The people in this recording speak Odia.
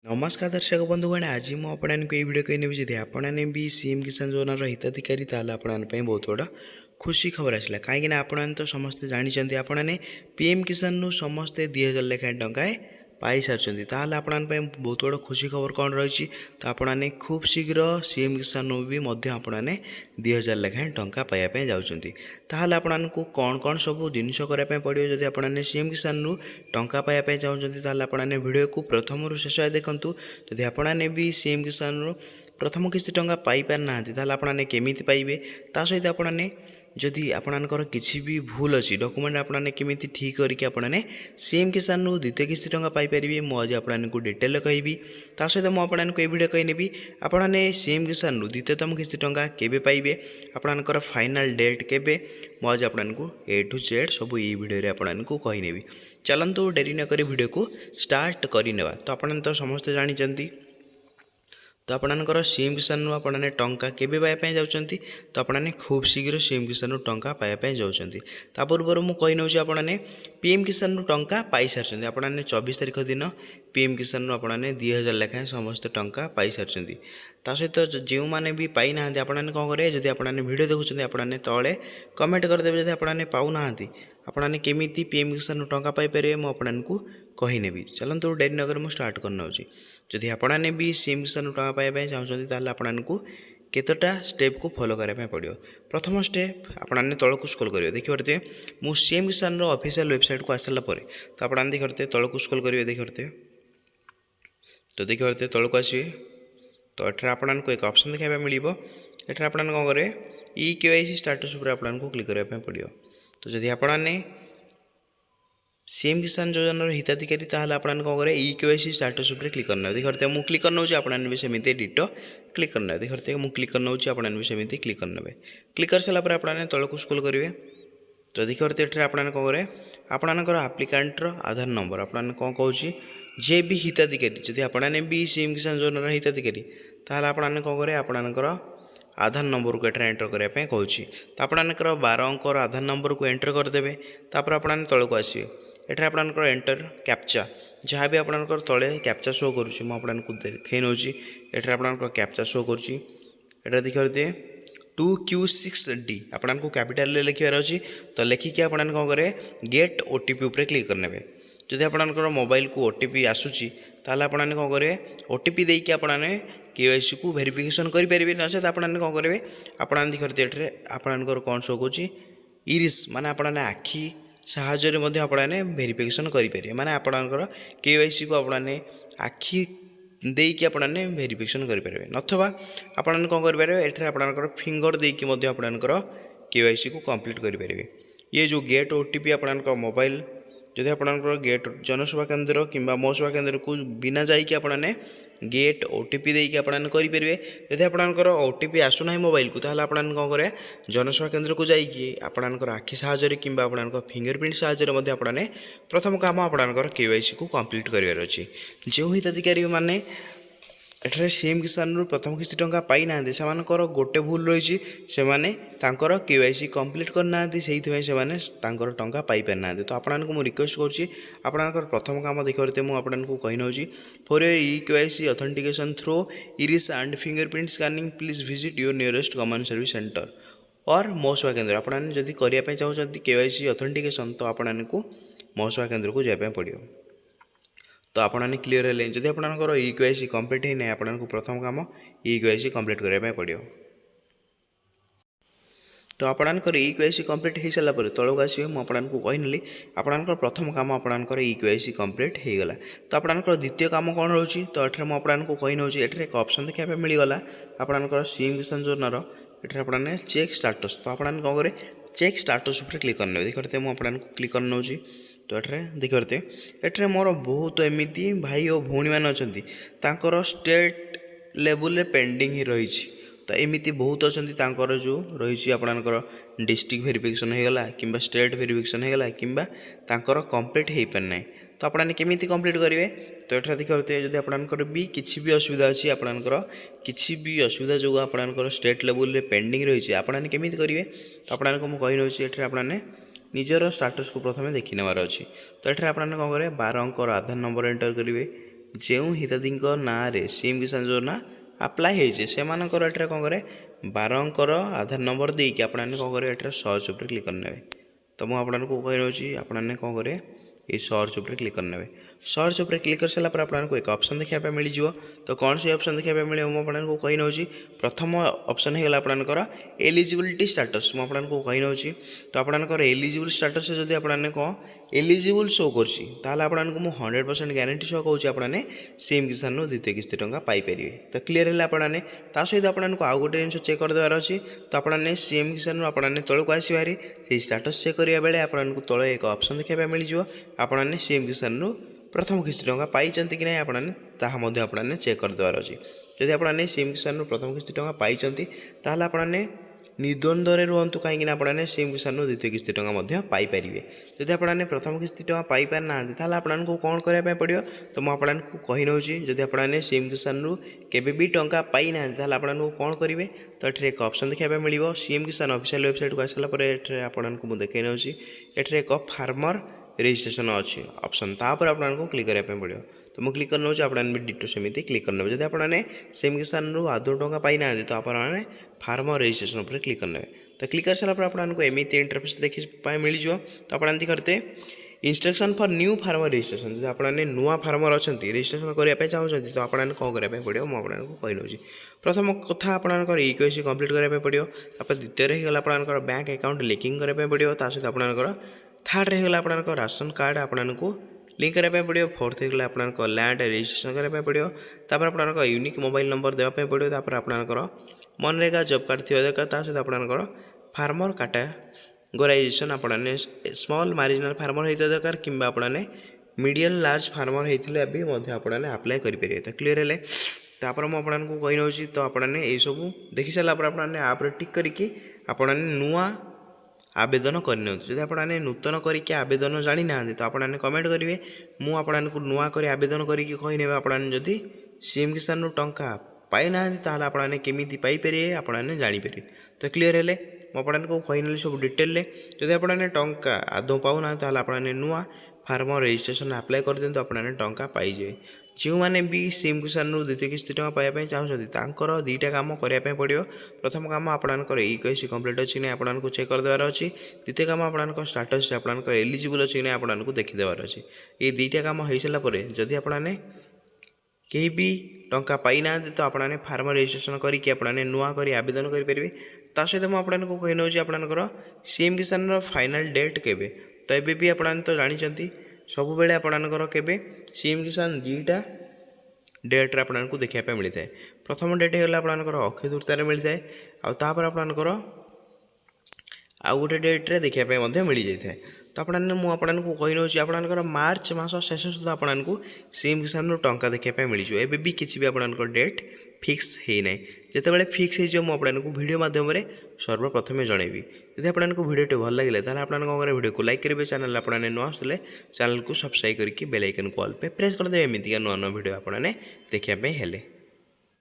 नमस्कार दर्शक बंधुगण आज मुझे ये वीडियो कही जी आपने भी सीएम किसान योजनार हिताधिकारी ताल बहुत बड़ा खुशी खबर आसला कहीं आपने तो समस्ते जानते आपने पीएम किसान नु समस्ते 2000 लेखाएं टंका पाई सारी ताल आप बहुत बड़ा खुशी खबर कौन रही तो आपने खूब शीघ्र सीएम किसान भी आपने 2000 लेखाएं टंका पाइबापी जाऊँगी ताल आपको कौन कौन सब जिनस करने पड़ो जब आपने सीएम किसान नु टंका पाइबापी चाहते आपने वीडियो को प्रथम शेष देखूँ जदि आपने भी सीएम किसान प्रथम किस्ती टंका पाइपार ना आपने केमी पाइबे ता सहित आपने जदि आपणकर किसी भी भूल अच्छी डॉक्यूमेंट आपने केमी ठीक करके आपने सीएम किसान द्वितीय किस्ती टंका पाइपर मुझे आपको डिटेल कहि ता सहित मुझे ये वीडियो कही आपने सीएम किसान द्वितीयतम किस्ती टंका केबे पाइबे आपणकर फाइनाल डेट केबे मुझे आपको ए टू जेड सब ये वीडियो आपको कहीनेबी चलतु डेरी नक वीडियो को स्टार्ट करने तो आपने तो समस्ते जानते तो आपणकर सीएम किसान आपने टंका केबे पाइबापी जाऊँगी तो आपने खूब शीघ्र सीएम किसान टंका पाइबापी जाऊँगी ता पूर्व मुझे कही नौ आपने पीएम किसान टंका पाई सारी आपने 24 तारीख दिन पीएम किसान आपने 2000 लेखाएं समस्त टंका पाई सारी ता सहित जो मैंने भी पाई ना आपने कौन करेंगे जब आपने वीडियो देखुं आपने तले कमेंट करदेवे जब आपने पाऊना आपने केमी पीएम किसान टंका पाइपर मुझे आपको कहीनेबी चलतु डेरी नगर मुझे स्टार्ट करना जदि आपने भी सीएम किसान टंका पाइबापी चाहते आपको केतटा स्टेप को फॉलो करने पड़ो प्रथम स्टेप आपने तौक स्क्रॉल करेंगे देखिए मुझे सीएम किसान ऑफिशियल वेबसाइट को आसारा पर तो आपने देखते तौक स्क्रॉल करेंगे देखते तो देखिए तौक आसवे तो ये आपको एक ऑप्शन देखा मिल ये आपने कौन करेंगे EKYC स्टाटस आपको क्लिक करने पड़ो तो जदि आपने सीएम किसान योजनार हिताधिकारी ताल आपने कौन करेंगे EKYC स्टाटस क्लिक करना देखते मुझे क्लिक करना आपने भी सेमती डिटो क्लिक करना देखते मुझे क्लिक करना आपने भी सेमती क्लिक करने क्लिक कर सारापर आपने तौक स्क्रॉल करेंगे तो देखते ये आपने कौन करेंगे आपणकर आप्लिकांटर आधार नंबर आपने कौन कौन जे भी हिताधिकारी जदि आपने भी सीएम किसान योजनार हिताधिकारी ताल आपने कौन करेंगे आपणकर आधार नंबर को एंटर करने कहूँ तो आपणकर 12 अंकर आधार नंबर को एंटर करदे तापर आपने तौक आसवे ये आपणकर एंटर कैप्चा जहाँ भी आपणकर तले कैप्चा शो करुँच मुझे देखी नौ ये आपणकर कैप्चा शो करुँच देखते 2Q6D आपको कैपिटल लिखार अच्छी तो लिखिकी आपने कौन करेंगे गेट OTP उपरे क्लिक करने जदि आपणकर मोबाइल को OTP आसूची ताल आपने कौन करेंगे OTP देकी आपने KYC को वेरिफिकेशन करेंगे ना सहित आपने कौन करेंगे आपने देखते ये आपणकर कौन शो करुँच इरिस माने आपने आखि साहाଯ୍ୟରେ ମଧ୍ୟ आपने वेरिफिकेशन करेंगे माने आपणकर KYC को आपने आखि देकी आपने वेरिफिकेशन करेंगे नथवा आपने कौन करेंगे ये आपणकर फिंगर देकी आपणकर KYC को कंप्लीट करेंगे ये जो गेट OTP आपणकर मोबाइल जदि आपणकर गेट जनसेवा केन्द्र कि मो सेवा केन्द्र को बिना जाइए आपने गेट OTP देकी आपने करेंगे जदि आपणकर OTP आसुना मोबाइल को ताल आपने कौन करें जनसेवा केन्द्र को जाइए आपणकर आखि साहाଯ୍ୟରେ कि आपणकर फिंगरप्रिंट साहाଯ୍ୟରେ आपने प्रथम काम आपणकर KYC को कंप्लीट करार अच्छी जो हिताधिकारी माने एठारे सीएम किसान प्रथम किस्ती टंका पाई ना से गोटे भूल रही से KYC कंप्लीट करना से टंका पाई पार ना तो आपको मुझे रिक्वेस्ट कर प्रथम काम देखते मुझे कही नौ for your EKYC authentication through iris and fingerprint scanning please visit your nearest common service centre और मो सेवा केन्द्र आपने जदि करने चाहते KYC ऑथेंटिकेशन तो आपको मो सेवा केन्द्र को जावाई पड़ो तो आपने क्लीयर है जदि आपंकर EKYC कंप्लीट ही नहीं आपको प्रथम काम EKYC कंप्लीट करने पड़ो तो आपंकर EKYC कंप्लीट हो सारापर तौक आसवे मुझे कही आपंकर प्रथम काम आपंकर EKYC कंप्लीट हो गला तो आपंकर द्वितीय काम कौन रोचे तो ये मुझे कही नौ ये एक ऑप्शन देखा मिलगला आपंकर सीएम किसान योजनार ये आपने चेक स्टाटस तो आपने कौन करें चेक स्टाटस पर क्लिक करने देखते मुझे क्लिक करना तो ये देखते ये मोर बहुत एमती भाई और भौणी मैंने अच्छा स्टेट लेवल पेंडिंग ही रही तो एमती बहुत अच्छा जो रही आपंकर डिस्ट्रिक्ट वेरिफिकेशन होगा कि स्टेट वेरिफिकेशन होगा कि कंप्लीट हो पारना तो आपने केमी कंप्लीट करेंगे तो ये देखते जब आपंकर भी किसी भी असुविधा अच्छी आपंकर किसी भी असुविधा जो आपंकर स्टेट लेवल पेंडिंग रही आपने केमी करेंगे तो आपको मुझे कही नौ ये आपने निजर स्टाटस को प्रथम देखी नेबार अच्छी तो ये आपने कौन करेंगे 12 अंकर आधार नंबर एंटर करेंगे ଯେଉଁ ହିତାଧିଙ୍କ ନାଁରେ ସିଏମ୍ କିଷାନ ଯୋଜନା ଆପ୍ଲାଏ ହେଇଛି ସେମାନଙ୍କର ଏଠାରେ କ'ଣ କରିବେ 12 ଅଙ୍କର ଆଧାର ନମ୍ବର ଦେଇକି ଆପଣମାନେ କ'ଣ କରିବେ ଏଠାରେ ସର୍ଚ୍ଚ ଉପରେ କ୍ଲିକ୍ କରିନେବେ। ତ ମୁଁ ଆପଣଙ୍କୁ କହି ନେଉଛି ଆପଣମାନେ କ'ଣ କରିବେ এই ସର୍ଚ୍ଚ ଉପରେ କ୍ଲିକ୍ କରିନେବେ। ସର୍ଚ୍ଚ ଉପରେ କ୍ଲିକ୍ କରିସାରିଲା ପରେ ଆପଣଙ୍କୁ ଏକ ଅପସନ୍ ଦେଖିବା ପାଇଁ ମିଳିଯିବ। ତ କ'ଣ ସେ ଅପସନ୍ ଦେଖିବା ପାଇଁ ମିଳିବ ମୁଁ ଆପଣଙ୍କୁ କହି ନେଉଛି। ପ୍ରଥମ ଅପସନ୍ ହେଇଗଲା ଆପଣଙ୍କର ଏଲିଜିବିଲିଟି ଷ୍ଟାଟସ୍। ମୁଁ ଆପଣଙ୍କୁ କହି ନେଉଛି ତ ଆପଣଙ୍କର ଏଲିଜିବୁଲ୍ ଷ୍ଟାଟସ୍ ଯଦି ଆପଣମାନେ କ'ଣ ଏଲିଜିବୁଲ୍ ଶୋ କରୁଛି ତାହେଲେ ଆପଣଙ୍କୁ ମୁଁ 100% ଗ୍ୟାରେଣ୍ଟି ସହ କହୁଛି ଆପଣମାନେ ସିଏମ୍ କିଷାନରୁ ଦ୍ୱିତୀୟ କିସ୍ତି ଟଙ୍କା ପାଇପାରିବେ। ତ କ୍ଲିୟର ହେଲେ ଆପଣମାନେ ତା ସହିତ ଆପଣଙ୍କୁ ଆଉ ଗୋଟେ ଜିନିଷ ଚେକ୍ କରିଦେବାର ଅଛି। ତ ଆପଣମାନେ ସିଏମ୍ କିଷାନରୁ ଆପଣମାନେ ତଳକୁ ଆସିବେ ଭାରି ସେଇ ଷ୍ଟାଟସ୍ ଚେକ୍ କରିବା ବେଳେ ଆପଣଙ୍କୁ ତଳେ ଏକ ଅପସନ୍ ଦେଖିବା ପାଇଁ ମିଳିଯିବ। ଆପଣମାନେ ସିଏମ୍ କିଷାନରୁ ପ୍ରଥମ କିସ୍ତି ଟଙ୍କା ପାଇଛନ୍ତି କି ନାହିଁ ଆପଣମାନେ ତାହା ମଧ୍ୟ ଆପଣମାନେ ଚେକ୍ କରିଦେବାର ଅଛି। ଯଦି ଆପଣମାନେ ସିଏମ୍ କିଷାନରୁ ପ୍ରଥମ କିସ୍ତି ଟଙ୍କା ପାଇଛନ୍ତି ତାହେଲେ ଆପଣମାନେ ନିର୍ଦ୍ୱନ୍ଦ୍ୱରେ ରୁହନ୍ତୁ କାହିଁକିନା ଆପଣମାନେ ସିଏମ୍ କିଷାନରୁ ଦ୍ୱିତୀୟ କିସ୍ତି ଟଙ୍କା ମଧ୍ୟ ପାଇପାରିବେ। ଯଦି ଆପଣମାନେ ପ୍ରଥମ କିସ୍ତି ଟଙ୍କା ପାଇପାରିନାହାନ୍ତି ତାହେଲେ ଆପଣଙ୍କୁ କ'ଣ କରିବା ପାଇଁ ପଡ଼ିବ ତ ମୁଁ ଆପଣଙ୍କୁ କହି ନେଉଛି। ଯଦି ଆପଣମାନେ ସିଏମ୍ କିଷାନରୁ କେବେ ବି ଟଙ୍କା ପାଇନାହାନ୍ତି ତାହେଲେ ଆପଣଙ୍କୁ କ'ଣ କରିବେ ତ ଏଠାରେ ଏକ ଅପସନ୍ ଦେଖିବା ପାଇଁ ମିଳିବ। ସିଏମ୍ କିଷାନ ଅଫିସିଆଲ୍ ୱେବସାଇଟ୍କୁ ଆସିଲା ପରେ ଏଠାରେ ଆପଣଙ୍କୁ ମୁଁ ଦେଖାଇ ନେଉଛି ଏଠାରେ ଏକ ଫାର୍ମର ରେଜିଷ୍ଟ୍ରେସନ୍ ଅଛି ଅପସନ୍ ତାପରେ ଆପଣଙ୍କୁ କ୍ଲିକ୍ କରିବା ପାଇଁ ପଡ଼ିବ। ତ ମୁଁ କ୍ଲିକ୍ କରିନେଉଛି ଆପଣମାନେ ବି ଡିଟୋ ସେମିତି କ୍ଲିକ୍ କରିନେବେ। ଯଦି ଆପଣମାନେ ସିଏମ୍ କିଷାନରୁ ଆଦୌ ଟଙ୍କା ପାଇନାହାନ୍ତି ତ ଆପଣମାନେ ଫାର୍ମର ରେଜିଷ୍ଟ୍ରେସନ୍ ଉପରେ କ୍ଲିକ୍ କରିନେବେ। ତ କ୍ଲିକ୍ କରିସାରିଲା ପରେ ଆପଣଙ୍କୁ ଏମିତି ଇଣ୍ଟରଫେସ୍ ଦେଖିବା ପାଇଁ ମିଳିଯିବ। ତ ଆପଣ ଏମିତି କରିତେ instruction for new farmer registration ଯଦି ଆପଣମାନେ ନୂଆ ଫାର୍ମର ଅଛନ୍ତି ରେଜିଷ୍ଟ୍ରେସନ୍ କରିବା ପାଇଁ ଚାହୁଁଛନ୍ତି ତ ଆପଣମାନେ କ'ଣ କରିବା ପାଇଁ ପଡ଼ିବ ମୁଁ ଆପଣଙ୍କୁ କହିନେଉଛି। ପ୍ରଥମ କଥା ଆପଣଙ୍କର ଇକେୱାଇସି କମ୍ପ୍ଲିଟ୍ କରିବା ପାଇଁ ପଡ଼ିବ। ତାପରେ ଦ୍ୱିତୀୟରେ ହେଇଗଲା ଆପଣଙ୍କର ବ୍ୟାଙ୍କ ଆକାଉଣ୍ଟ ଲିଙ୍କିଂ କରିବା ପାଇଁ ପଡ଼ିବ। ତା ସହିତ ଆପଣଙ୍କର ଥାର୍ଡ଼ରେ ହେଇଗଲା ଆପଣଙ୍କ ରାସନ କାର୍ଡ଼ ଆପଣଙ୍କୁ ଲିଙ୍କ୍ କରିବା ପାଇଁ ପଡ଼ିବ। ଫୋର୍ଥ ହେଇଗଲା ଆପଣଙ୍କ ଲ୍ୟାଣ୍ଡ ରେଜିଷ୍ଟ୍ରେସନ୍ କରିବା ପାଇଁ ପଡ଼ିବ। ତାପରେ ଆପଣଙ୍କ ୟୁନିକ୍ ମୋବାଇଲ୍ ନମ୍ବର ଦେବା ପାଇଁ ପଡ଼ିବ। ତାପରେ ଆପଣଙ୍କର ମନରେଗା ଜବ୍ କାର୍ଡ଼ ଥିବା ଦରକାର। ତା ସହିତ ଆପଣଙ୍କର ଫାର୍ମର କାଟାଗୋରାଇଜେସନ୍ ଆପଣମାନେ ସ୍ମଲ୍ ମାର୍ଜିନାଲ୍ ଫାର୍ମର ହେଇଥିବା ଦରକାର କିମ୍ବା ଆପଣମାନେ ମିଡ଼ିୟମ୍ ଲାର୍ଜ ଫାର୍ମର ହେଇଥିଲେ ବି ମଧ୍ୟ ଆପଣମାନେ ଆପ୍ଲାଏ କରିପାରିବେ। ତ କ୍ଲିୟର ହେଲେ ତାପରେ ମୁଁ ଆପଣଙ୍କୁ କହି ନେଉଛି ତ ଆପଣମାନେ ଏଇସବୁ ଦେଖିସାରିଲା ପରେ ଆପଣମାନେ ଆପ୍ରେ ଟିକ୍ କରିକି ଆପଣମାନେ ନୂଆ ଆବେଦନ କରିନିଅନ୍ତୁ। ଯଦି ଆପଣମାନେ ନୂତନ କରିକି ଆବେଦନ ଜାଣିନାହାନ୍ତି ତ ଆପଣମାନେ କମେଣ୍ଟ କରିବେ ମୁଁ ଆପଣଙ୍କୁ ନୂଆ କରି ଆବେଦନ କରିକି କହିନେବେ। ଆପଣମାନେ ଯଦି ସିଏମ୍ କିଷାନରୁ ଟଙ୍କା ପାଇନାହାନ୍ତି ତାହେଲେ ଆପଣମାନେ କେମିତି ପାଇପାରିବେ ଆପଣମାନେ ଜାଣିପାରିବେ। ତ କ୍ଲିୟର ହେଲେ ମୁଁ ଆପଣଙ୍କୁ କହିନେଲି ସବୁ ଡିଟେଲରେ। ଯଦି ଆପଣମାନେ ଟଙ୍କା ଆଦୌ ପାଉନାହାନ୍ତି ତାହେଲେ ଆପଣମାନେ ନୂଆ ଫାର୍ମର ରେଜିଷ୍ଟ୍ରେସନ୍ ଆପ୍ଲାଏ କରିଦିଅନ୍ତୁ ଆପଣମାନେ ଟଙ୍କା ପାଇଯିବେ। ଯେଉଁମାନେ ବି ସିଏମ୍ କିଷାନରୁ ଦ୍ୱିତୀୟ କିସ୍ତି ଟଙ୍କା ପାଇବା ପାଇଁ ଚାହୁଁଛନ୍ତି ତାଙ୍କର ଦୁଇଟା କାମ କରିବା ପାଇଁ ପଡ଼ିବ। ପ୍ରଥମ କାମ ଆପଣଙ୍କର ଇକେୱାଇସି କମ୍ପ୍ଲିଟ୍ ଅଛି କି ନାହିଁ ଆପଣଙ୍କୁ ଚେକ୍ କରିଦେବାର ଅଛି। ଦ୍ୱିତୀୟ କାମ ଆପଣଙ୍କ ଷ୍ଟାଟସ୍ରେ ଆପଣଙ୍କର ଏଲିଜିବୁଲ୍ ଅଛି କି ନାହିଁ ଆପଣଙ୍କୁ ଦେଖିଦେବାର ଅଛି। ଏଇ ଦୁଇଟା କାମ ହୋଇସାରିଲା ପରେ ଯଦି ଆପଣମାନେ କେହି ବି ଟଙ୍କା ପାଇନାହାନ୍ତି ତ ଆପଣମାନେ ଫାର୍ମର ରେଜିଷ୍ଟ୍ରେସନ୍ କରିକି ଆପଣମାନେ ନୂଆ କରି ଆବେଦନ କରିପାରିବେ। ତା ସହିତ ମୁଁ ଆପଣଙ୍କୁ କହି ନେଉଛି ଆପଣଙ୍କର ସିଏମ୍ କିଷାନର ଫାଇନାଲ୍ ଡେଟ୍ କେବେ। ତ ଏବେ ବି ଆପଣମାନେ ତ ଜାଣିଛନ୍ତି ସବୁବେଳେ ଆପଣଙ୍କର କେବେ ସିଏମ୍ କିଷାନ ଦୁଇଟା ଡେଟ୍ରେ ଆପଣଙ୍କୁ ଦେଖିବା ପାଇଁ ମିଳିଥାଏ। ପ୍ରଥମ ଡେଟ୍ ହେଇଗଲା ଆପଣଙ୍କର ଅକ୍ଷୟ ତୃତୀୟାରେ ମିଳିଥାଏ ଆଉ ତାପରେ ଆପଣଙ୍କର ଆଉ ଗୋଟେ ଡେଟ୍ରେ ଦେଖିବା ପାଇଁ ମଧ୍ୟ ମିଳିଯାଇଥାଏ। ତ ଆପଣମାନେ ମୁଁ ଆପଣଙ୍କୁ କହି ନେଉଛି ଆପଣଙ୍କର ମାର୍ଚ୍ଚ ମାସ ଶେଷ ସୁଦ୍ଧା ଆପଣଙ୍କୁ ସିଏମ୍ କିଷାନରୁ ଟଙ୍କା ଦେଖିବା ପାଇଁ ମିଳିଯିବ। ଏବେ ବି କିଛି ବି ଆପଣଙ୍କର ଡେଟ୍ ଫିକ୍ସ ହେଇନାହିଁ। ଯେତେବେଳେ ଫିକ୍ସ ହେଇଯିବ ମୁଁ ଆପଣଙ୍କୁ ଭିଡ଼ିଓ ମାଧ୍ୟମରେ ସର୍ବପ୍ରଥମେ ଜଣାଇବି। ଯଦି ଆପଣଙ୍କୁ ଭିଡ଼ିଓଟି ଭଲ ଲାଗିଲା ତାହେଲେ ଆପଣମାନେ କ'ଣ କରିବେ ଭିଡ଼ିଓକୁ ଲାଇକ୍ କରିବେ। ଚ୍ୟାନେଲ୍ ଆପଣମାନେ ନୂଆ ଆସିଲେ ଚ୍ୟାନେଲ୍କୁ ସବସ୍କ୍ରାଇବ୍ କରିକି ବେଲ୍ ଆଇକନ୍କୁ ଅଲ୍ ପେ ପ୍ରେସ୍ କରିଦେବେ। ଏମିତିକା ନୂଆ ନୂଆ ଭିଡ଼ିଓ ଆପଣମାନେ ଦେଖିବା ପାଇଁ ହେଲେ